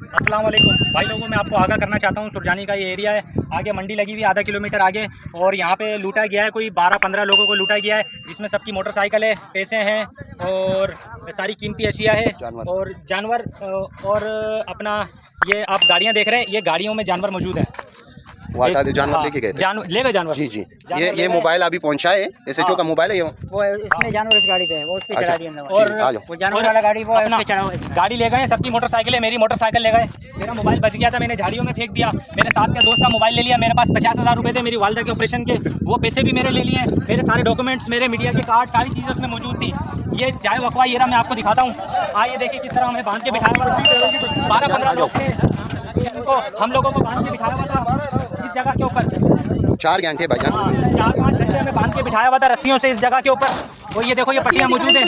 अस्सलाम वालेकुम भाई लोगों, मैं आपको आगाह करना चाहता हूँ। सुरजानी का ये एरिया है, आगे मंडी लगी हुई है आधा किलोमीटर आगे, और यहाँ पे लूटा गया है, कोई 12-15 लोगों को लूटा गया है, जिसमें सबकी मोटरसाइकिल है, पैसे हैं और सारी कीमती अशिया है और जानवर और अपना ये आप गाड़ियाँ देख रहे हैं, ये गाड़ियों में जानवर मौजूद हैं। वो हटा दे, जानवर लेके गए थे। लेगा जानवर। जी जी, ये मोबाइल अभी पहुंचा है, ऐसे जो का मोबाइल है ये वो इसमें जानवर इस गाड़ी पे है, वो उस पे चढ़ा दिया अंदर। और वो जानवर वाला गाड़ी वो अपना उस पे चढ़ा हुआ है। गाड़ी ले गए, सबकी मोटरसाइकिल है, मेरी मोटरसाइकिल ले गए, मेरा मोबाइल बच गया था, मैंने झाड़ियों में फेंक दिया। मेरे साथ के दोस्त का मोबाइल ले लिया, मेरे पास 50,000 रुपये थे मेरी वालदा के ऑपरेशन के, वो पैसे भी मेरे ले लिए। मेरे सारे डॉक्यूमेंट्स, मेरे मीडिया के कार्ड, सारी चीज़ें उसमें मौजूद थी। ये चाय वकवा ये रहा, मैं आपको दिखाता हूँ। आइए देखिए किस तरह हमें बांध के बिठाया हुआ, 12-15 लोग थे, हम लोगों को बांध के बिठाया हुआ था इस जगह के ऊपर। 4 घंटे भाईजान, 4-5 घंटे हमें बांध के बिठाया हुआ था रस्सियों से इस जगह के ऊपर। वो ये देखो, ये पट्टियाँ मौजूद हैं,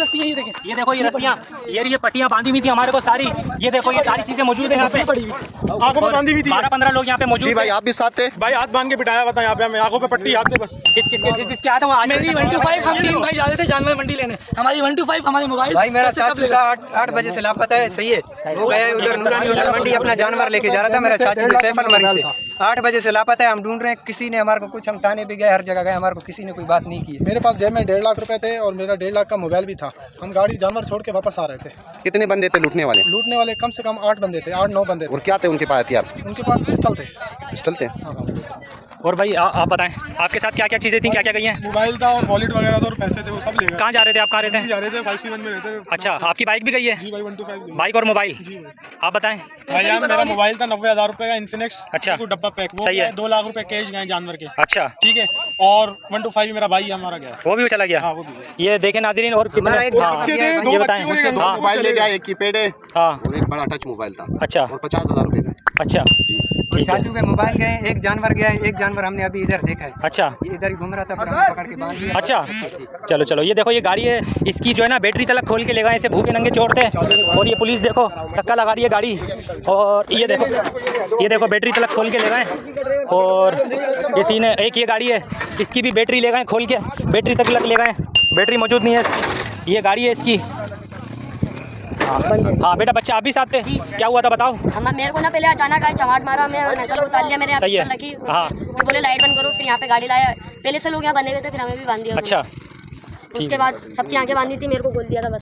ये देखो ये रस्सियाँ, ये पट्टियाँ बांधी हुई थी हमारे को सारी। ये देखो ये सारी चीजें मौजूद है यहाँ पे, आंखों में बांधी हुई थी। 12-15 लोग यहाँ पे मौजूद। जी भाई आप भी साथ थे भाई, हाथ बांध के बिठाया हुआ था यहाँ पे हमें, आंखों पे पट्टी, हाथ पे। जिसके आया था वो आज मेरी 1 to 5 हम 3 भाई जा रहे थे जानवर मंडी लेने, हमारी 1 to 5 हमारे मोबाइल। भाई मेरा चाचू था 8 बजे से लापता है, सही है। वो गया उधर नूरानी मंडी अपना जानवर लेके जा रहा था, मेरा चाचू सैफल मरी से 8 बजे से लापता है। हम ढूंढ रहे हैं, किसी ने हमारे को कुछ, हम थाने भी गए, हर जगह गए, हमारे को किसी ने कोई बात नहीं की। मेरे पास जेब में 1.5 लाख रुपए थे और मेरा 1.5 लाख का मोबाइल भी था। हम गाड़ी जानवर छोड़ के वापस आ रहे थे। कितने बंदे थे लूटने वाले? लूटने वाले कम से कम 8 बंदे थे, 8-9 बंदे थे। और क्या थे उनके पास हथियार? उनके पास पिस्टल थे। पिस्टल थे। और भाई आप बताएं, आपके साथ क्या क्या चीज़ें थी, क्या क्या गई हैं? मोबाइल था और वॉलेट वगैरह था और पैसे थे, वो सब ले गए। कहाँ जा रहे थे आप, कहाँ रहते जा हैं? रहे थे 5C1 में रहते थे। अच्छा, आपकी बाइक भी गई है? जी भाई, 1 to 5 बाइक और मोबाइल, आप बताएं। भाई मेरा मोबाइल था 90,000 रुपए का इन्फिनिक्स, अच्छा। डब्बा पैक, वो सही है। 2 लाख रुपए कैश गए जानवर के। अच्छा, ठीक है, और 1 to 5 मेरा भाई हमारा गया। वो भी चला गया। हाँ, वो भी। ये देखें नाज़रीन, और कितना हमारा एक बच्चे थे, ये 2 बताएं। बच्चे हुए, 2 मोबाइल ले गया, एक कीपैड है हाँ, और एक बड़ा टच मोबाइल था। अच्छा और 50,000 रुपये का। अच्छा, और ठीक है। चाचू के मोबाइल गए, एक जानवर गया, एक जानवर हमने अभी इधर देखा है, अच्छा ये इधर ही घूम रहा था, फिर हम पकड़ के बांध दिया। अच्छा, चलो चलो, ये देखो ये गाड़ी है, इसकी जो है ना बैटरी तलक खोल के ले गए, इसे भूखे नंगे छोड़ते हैं। और ये पुलिस देखो धक्का लगा रही है गाड़ी, और ये देखो बैटरी तलक खोल के ले गए। और ये सीन है, एक ये गाड़ी है, इसकी भी बैटरी ले गए खोल के, बैटरी तक ले गए, बैटरी मौजूद नहीं है इसकी। ये गाड़ी है इसकी। हाँ बेटा, बच्चा आप भी साथ थे, क्या हुआ था बताओ? मेरे को ना पहले अचानक आए, चमाट मारा, मैं नकल उतार लिया, मेरे सही है। रखी, हाँ, फिर बोले लाइट बंद करो, फिर यहाँ पे गाड़ी लाया। पहले से लोग यहाँ बंधे हुए थे, फिर हमें भी बांध दिया। अच्छा, उसके बाद सबकी आंखें बांधी थी, मेरे को बोल दिया था बस।